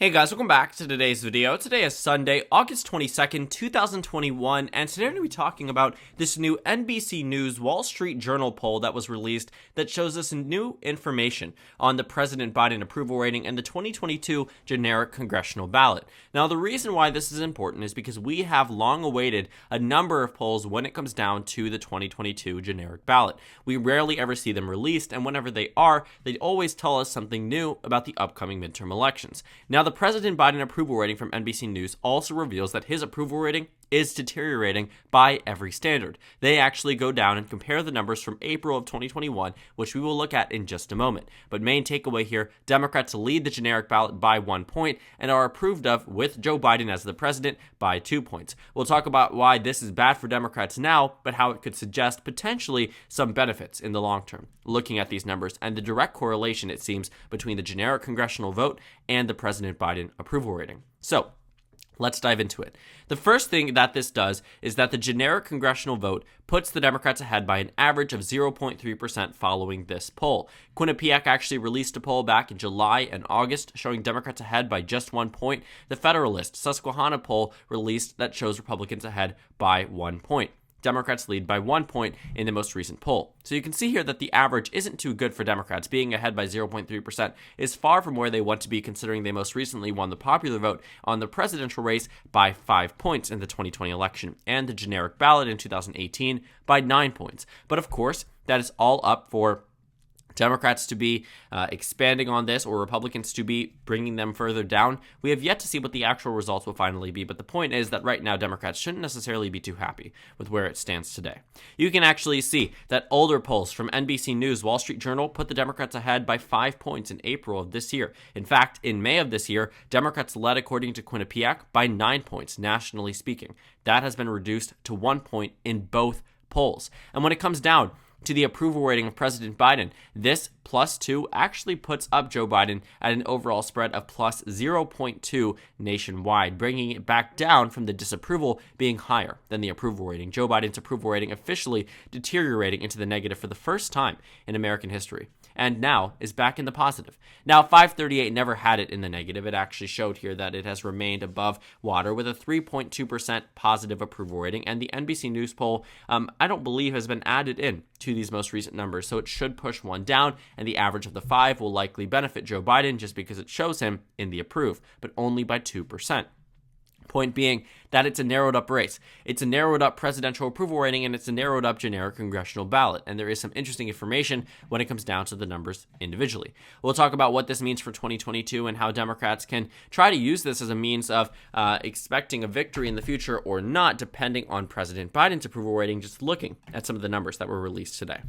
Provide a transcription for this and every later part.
Hey guys, welcome back to today's video. Today is Sunday, August 22nd, 2021, and today we're going to be talking about this new NBC News Wall Street Journal poll that was released that shows us new information on the President Biden approval rating and the 2022 generic congressional ballot. Now, the reason why this is important is because we have long awaited a number of polls when it comes down to the 2022 generic ballot. We rarely ever see them released, and whenever they are, they always tell us something new about the upcoming midterm elections. Now, the President Biden approval rating from NBC News also reveals that his approval rating is deteriorating by every standard. They actually go down and compare the numbers from April of 2021, which we will look at in just a moment. But main takeaway here, Democrats lead the generic ballot by 1 point and are approved of with Joe Biden as the president by 2 points. We'll talk about why this is bad for Democrats now, but how it could suggest potentially some benefits in the long term, looking at these numbers and the direct correlation, it seems, between the generic congressional vote and the President Biden approval rating. So, let's dive into it. The first thing that this does is that the generic congressional vote puts the Democrats ahead by an average of 0.3% following this poll. Quinnipiac actually released a poll back in July and August showing Democrats ahead by just 1 point. The Federalist Susquehanna poll released that shows Republicans ahead by 1 point. Democrats lead by 1 point in the most recent poll. So you can see here that the average isn't too good for Democrats. Being ahead by 0.3% is far from where they want to be, considering they most recently won the popular vote on the presidential race by 5 points in the 2020 election and the generic ballot in 2018 by 9 points. But of course, that is all up for Democrats to be expanding on this or Republicans to be bringing them further down. We have yet to see what the actual results will finally be, but the point is that right now Democrats shouldn't necessarily be too happy with where it stands today. You can actually see that older polls from NBC News, Wall Street Journal put the Democrats ahead by 5 points in April of this year. In fact, in May of this year, Democrats led, according to Quinnipiac, by 9 points, nationally speaking. That has been reduced to 1 point in both polls. And when it comes down to the approval rating of President Biden, this +2 actually puts up Joe Biden at an overall spread of +0.2 nationwide, bringing it back down from the disapproval being higher than the approval rating. Joe Biden's approval rating officially deteriorating into the negative for the first time in American history, and now is back in the positive. Now, 538 never had it in the negative. It actually showed here that it has remained above water with a 3.2% positive approval rating, and the NBC News poll, I don't believe has been added in to these most recent numbers, so it should push one down, and the average of the 5 will likely benefit Joe Biden just because it shows him in the approve, but only by 2%. Point being that it's a narrowed up race. It's a narrowed up presidential approval rating, and it's a narrowed up generic congressional ballot. And there is some interesting information when it comes down to the numbers individually. We'll talk about what this means for 2022 and how Democrats can try to use this as a means of expecting a victory in the future or not, depending on President Biden's approval rating, just looking at some of the numbers that were released today.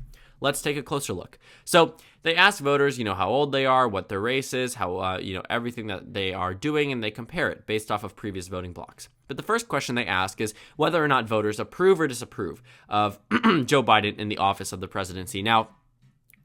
Let's take a closer look. So they ask voters, how old they are, what their race is, how, everything that they are doing, and they compare it based off of previous voting blocks. But the first question they ask is whether or not voters approve or disapprove of Joe Biden in the office of the presidency. Now,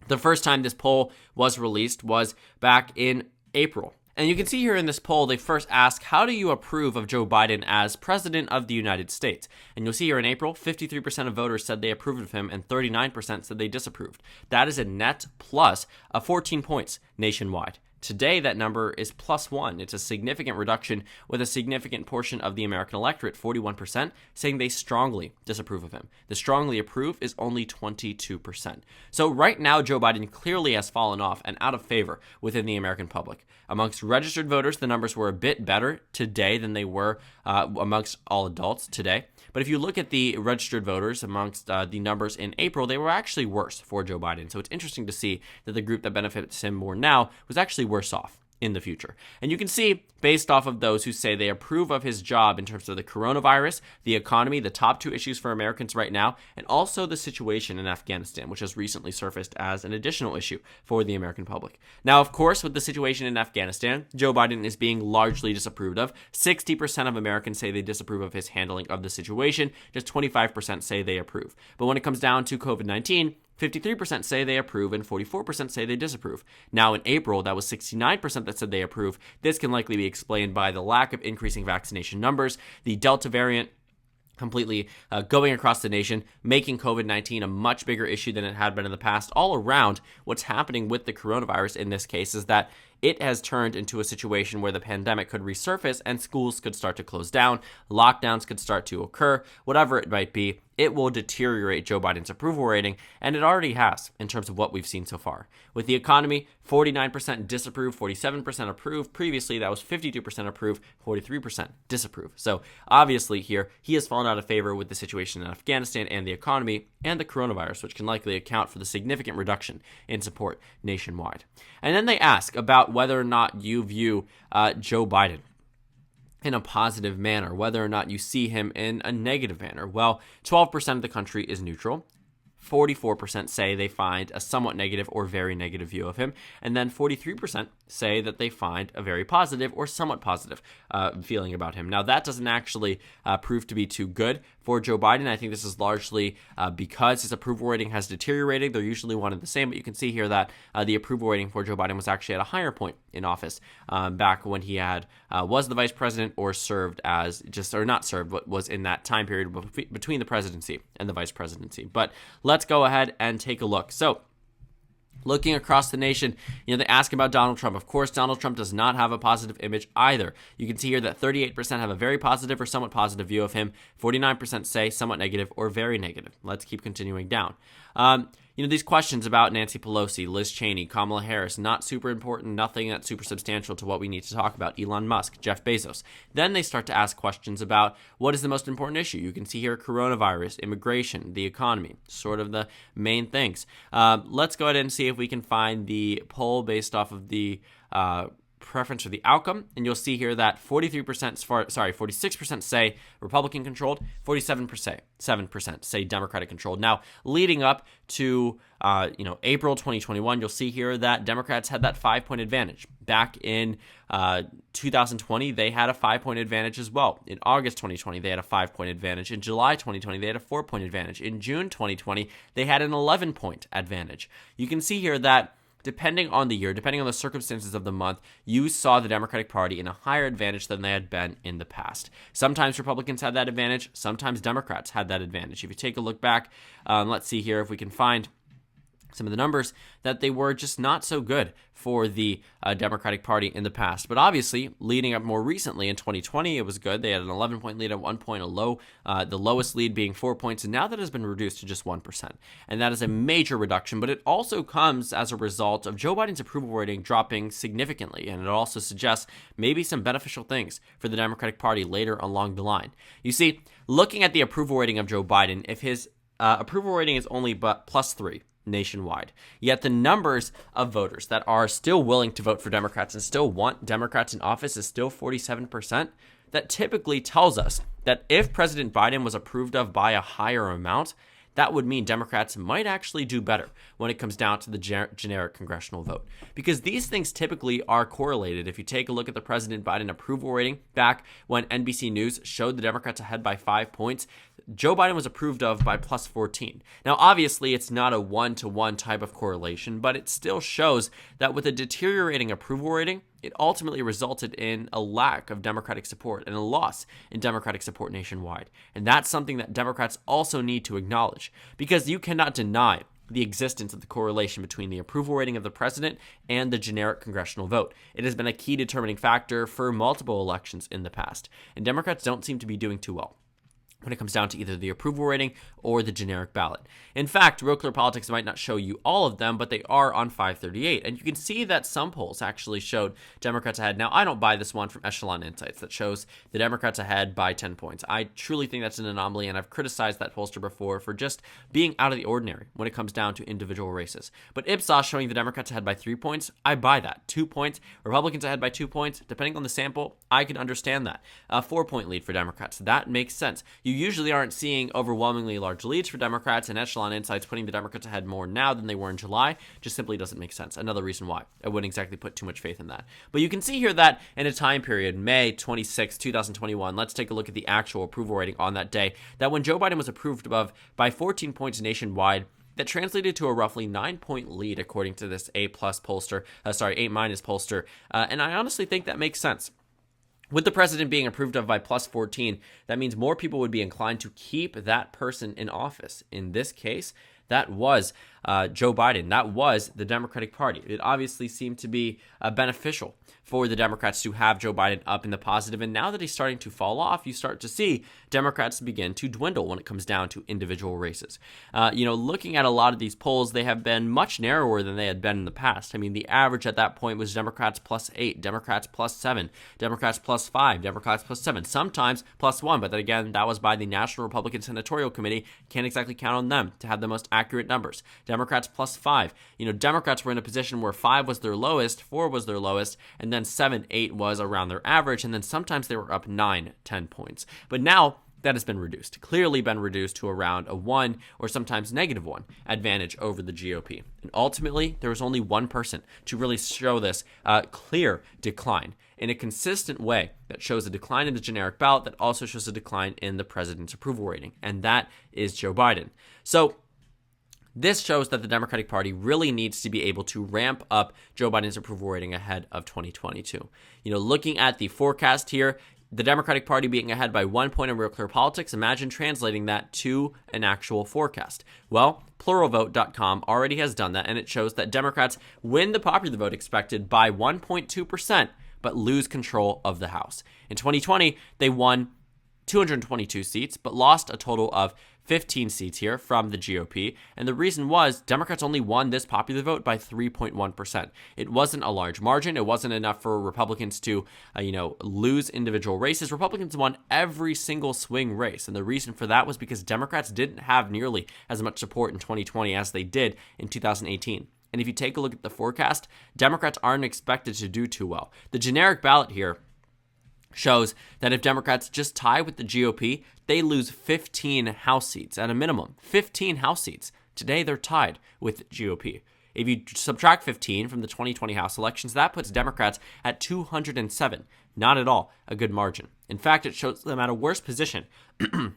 the first time this poll was released was back in April. And you can see here in this poll, they first ask, how do you approve of Joe Biden as president of the United States? And you'll see here in April, 53% of voters said they approved of him and 39% said they disapproved. That is a net plus of 14 points nationwide. Today, that number is +1. It's a significant reduction with a significant portion of the American electorate, 41%, saying they strongly disapprove of him. The strongly approve is only 22%. So right now, Joe Biden clearly has fallen off and out of favor within the American public. Amongst registered voters, the numbers were a bit better today than they were amongst all adults today. But if you look at the registered voters amongst the numbers in April, they were actually worse for Joe Biden. So it's interesting to see that the group that benefits him more now was actually worse off in the future. And you can see, based off of those who say they approve of his job in terms of the coronavirus, the economy, the top 2 issues for Americans right now, and also the situation in Afghanistan, which has recently surfaced as an additional issue for the American public. Now, of course, with the situation in Afghanistan, Joe Biden is being largely disapproved of. 60% of Americans say they disapprove of his handling of the situation. Just 25% say they approve. But when it comes down to COVID-19, 53% say they approve and 44% say they disapprove. Now in April, that was 69% that said they approve. This can likely be explained by the lack of increasing vaccination numbers, the Delta variant completely going across the nation, making COVID-19 a much bigger issue than it had been in the past. All around, what's happening with the coronavirus in this case is that it has turned into a situation where the pandemic could resurface and schools could start to close down, lockdowns could start to occur, whatever it might be. It will deteriorate Joe Biden's approval rating, and it already has in terms of what we've seen so far. With the economy, 49% disapprove, 47% approve. Previously, that was 52% approve, 43% disapprove. So obviously here, he has fallen out of favor with the situation in Afghanistan and the economy and the coronavirus, which can likely account for the significant reduction in support nationwide. And then they ask about whether or not you view Joe Biden in a positive manner, whether or not you see him in a negative manner. Well, 12% of the country is neutral. 44% say they find a somewhat negative or very negative view of him. And then 43% say that they find a very positive or somewhat positive feeling about him. Now, that doesn't actually prove to be too good for Joe Biden. I think this is largely because his approval rating has deteriorated. They're usually one and the same, but you can see here that the approval rating for Joe Biden was actually at a higher point in office back when he was the vice president or served as not served, but was in that time period between the presidency and the vice presidency. But let's go ahead and take a look. So, looking across the nation, they ask about Donald Trump. Of course, Donald Trump does not have a positive image either. You can see here that 38% have a very positive or somewhat positive view of him. 49% say somewhat negative or very negative. Let's keep continuing down. These questions about Nancy Pelosi, Liz Cheney, Kamala Harris, not super important, nothing that's super substantial to what we need to talk about. Elon Musk, Jeff Bezos. Then they start to ask questions about what is the most important issue. You can see here coronavirus, immigration, the economy, sort of the main things. Let's go ahead and see if we can find the poll based off of the preference for the outcome, and you'll see here that 46% say Republican controlled, 7% say Democratic controlled. Now, leading up to April 2021, you'll see here that Democrats had that 5-point advantage. Back in 2020, they had a 5-point advantage as well. In August 2020, they had a 5-point advantage. In July 2020, they had a 4-point advantage. In June 2020, they had an 11-point advantage. You can see here that depending on the year, depending on the circumstances of the month, you saw the Democratic Party in a higher advantage than they had been in the past. Sometimes Republicans had that advantage. Sometimes Democrats had that advantage. If you take a look back, let's see here if we can find some of the numbers, that they were just not so good for the Democratic Party in the past. But obviously, leading up more recently in 2020, it was good. They had an 11-point lead at one point, the lowest lead being 4 points, and now that has been reduced to just 1%. And that is a major reduction, but it also comes as a result of Joe Biden's approval rating dropping significantly, and it also suggests maybe some beneficial things for the Democratic Party later along the line. You see, looking at the approval rating of Joe Biden, if his approval rating is only but +3, nationwide. Yet the numbers of voters that are still willing to vote for Democrats and still want Democrats in office is still 47%. That typically tells us that if President Biden was approved of by a higher amount, that would mean Democrats might actually do better when it comes down to the generic congressional vote. Because these things typically are correlated. If you take a look at the President Biden approval rating back when NBC News showed the Democrats ahead by 5 points, Joe Biden was approved of by +14. Now, obviously, it's not a one-to-one type of correlation, but it still shows that with a deteriorating approval rating, it ultimately resulted in a lack of Democratic support and a loss in Democratic support nationwide. And that's something that Democrats also need to acknowledge, because you cannot deny the existence of the correlation between the approval rating of the president and the generic congressional vote. It has been a key determining factor for multiple elections in the past, and Democrats don't seem to be doing too well when it comes down to either the approval rating or the generic ballot. In fact, Real Clear Politics might not show you all of them, but they are on 538. And you can see that some polls actually showed Democrats ahead. Now, I don't buy this one from Echelon Insights that shows the Democrats ahead by 10 points. I truly think that's an anomaly, and I've criticized that pollster before for just being out of the ordinary when it comes down to individual races. But Ipsos showing the Democrats ahead by 3 points, I buy that. 2 points, Republicans ahead by 2 points, depending on the sample, I can understand that. A 4-point lead for Democrats, that makes sense. You usually aren't seeing overwhelmingly large leads for Democrats, and Echelon Insights putting the Democrats ahead more now than they were in July just simply doesn't make sense. Another reason why I wouldn't exactly put too much faith in that. But you can see here that in a time period, May 26, 2021, let's take a look at the actual approval rating on that day, that when Joe Biden was approved of by 14 points nationwide, that translated to a roughly 9-point lead according to this A+ pollster, A- pollster, and I honestly think that makes sense. With the president being approved of by +14, that means more people would be inclined to keep that person in office. In this case, that was Joe Biden. That was the Democratic Party. It obviously seemed to be beneficial for the Democrats to have Joe Biden up in the positive. And now that he's starting to fall off, you start to see Democrats begin to dwindle when it comes down to individual races. Looking at a lot of these polls, they have been much narrower than they had been in the past. I mean, the average at that point was Democrats +8, Democrats +7, Democrats +5, Democrats +7, sometimes +1. But then again, that was by the National Republican Senatorial Committee. Can't exactly count on them to have the most accurate numbers. Democrats +5. Democrats were in a position where 5 was their lowest, 4 was their lowest, and then 7, 8 was around their average, and then sometimes they were up 9, 10 points. But now that has been reduced, clearly been reduced to around a 1 or sometimes -1 advantage over the GOP. And ultimately, there was only one person to really show this clear decline in a consistent way that shows a decline in the generic ballot that also shows a decline in the president's approval rating, and that is Joe Biden. So this shows that the Democratic Party really needs to be able to ramp up Joe Biden's approval rating ahead of 2022. Looking at the forecast here, the Democratic Party being ahead by 1 point in Real Clear Politics, imagine translating that to an actual forecast. Well, pluralvote.com already has done that, and it shows that Democrats win the popular vote expected by 1.2%, but lose control of the House. In 2020, they won 222 seats, but lost a total of 15 seats here from the GOP. And the reason was Democrats only won this popular vote by 3.1%. It wasn't a large margin. It wasn't enough for Republicans to, lose individual races. Republicans won every single swing race. And the reason for that was because Democrats didn't have nearly as much support in 2020 as they did in 2018. And if you take a look at the forecast, Democrats aren't expected to do too well. The generic ballot here shows that if Democrats just tie with the GOP, they lose 15 House seats at a minimum. 15 House seats. Today, they're tied with the GOP. If you subtract 15 from the 2020 House elections, that puts Democrats at 207. Not at all a good margin. In fact, it shows them at a worse position than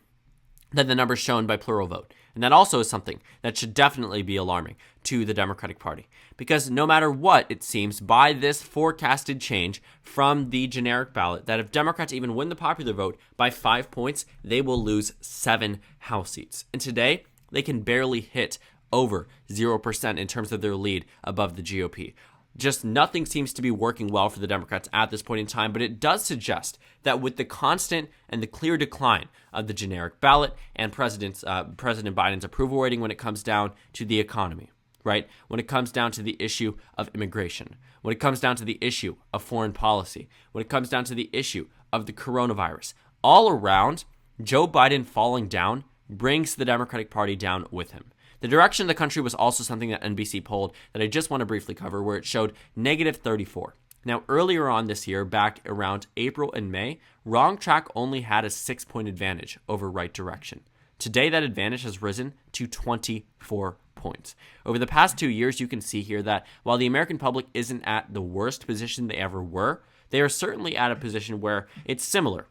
the numbers shown by Plural Vote. And that also is something that should definitely be alarming to the Democratic Party. Because no matter what, it seems, by this forecasted change from the generic ballot, that if Democrats even win the popular vote by 5 points, they will lose 7 House seats. And today, they can barely hit over 0% in terms of their lead above the GOP. Just nothing seems to be working well for the Democrats at this point in time, but it does suggest that with the constant and the clear decline of the generic ballot and President Biden's approval rating when it comes down to the economy, right? When it comes down to the issue of immigration, when it comes down to the issue of foreign policy, when it comes down to the issue of the coronavirus, all around, Joe Biden falling down brings the Democratic Party down with him. The direction of the country was also something that NBC polled that I just want to briefly cover, where it showed -34. Now, earlier on this year, back around April and May, Wrong Track only had a 6-point advantage over Right Direction. Today, that advantage has risen to 24 points. Over the past 2 years, you can see here that while the American public isn't at the worst position they ever were, they are certainly at a position where it's similar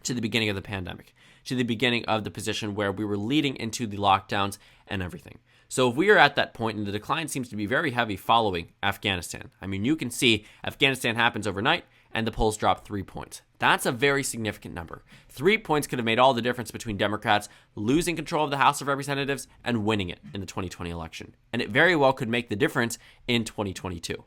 to the beginning of the pandemic, to the beginning of the position where we were leading into the lockdowns and everything. So if we are at that point, and the decline seems to be very heavy following Afghanistan. I mean, you can see Afghanistan happens overnight, and the polls drop 3 points. That's a very significant number. 3 points could have made all the difference between Democrats losing control of the House of Representatives and winning it in the 2020 election. And it very well could make the difference in 2022.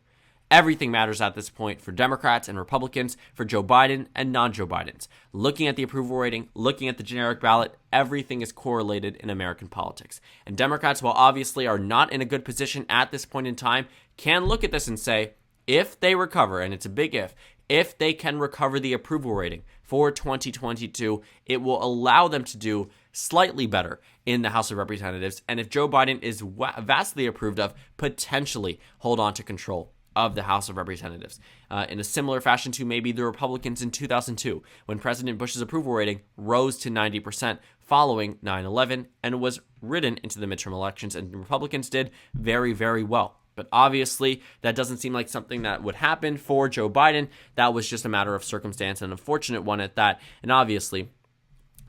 Everything matters at this point for Democrats and Republicans, for Joe Biden and non-Joe Bidens. Looking at the approval rating, looking at the generic ballot, everything is correlated in American politics. And Democrats, while obviously are not in a good position at this point in time, can look at this and say, if they recover, and it's a big if they can recover the approval rating for 2022, it will allow them to do slightly better in the House of Representatives. And if Joe Biden is vastly approved of, potentially hold on to control of the House of Representatives. In a similar fashion to maybe the Republicans in 2002, when President Bush's approval rating rose to 90% following 9/11 and was ridden into the midterm elections, and Republicans did very, very well. But obviously, that doesn't seem like something that would happen for Joe Biden. That was just a matter of circumstance, an unfortunate one at that. And obviously,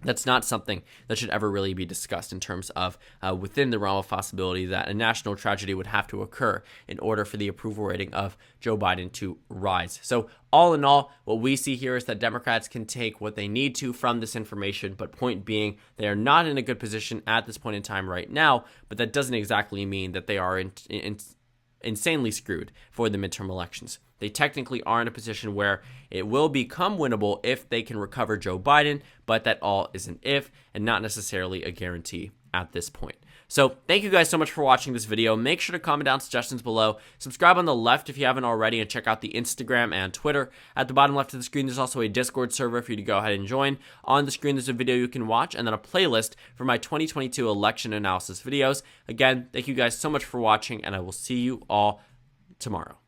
That's not something that should ever really be discussed in terms of within the realm of possibility that a national tragedy would have to occur in order for the approval rating of Joe Biden to rise. So all in all, what we see here is that Democrats can take what they need to from this information, but point being, they are not in a good position at this point in time right now, but that doesn't exactly mean that they are insanely screwed for the midterm elections. They technically are in a position where it will become winnable if they can recover Joe Biden, but that all is an if and not necessarily a guarantee at this point. So thank you guys so much for watching this video. Make sure to comment down suggestions below. Subscribe on the left if you haven't already, and check out the Instagram and Twitter. At the bottom left of the screen, there's also a Discord server for you to go ahead and join. On the screen, there's a video you can watch, and then a playlist for my 2022 election analysis videos. Again, thank you guys so much for watching, and I will see you all tomorrow.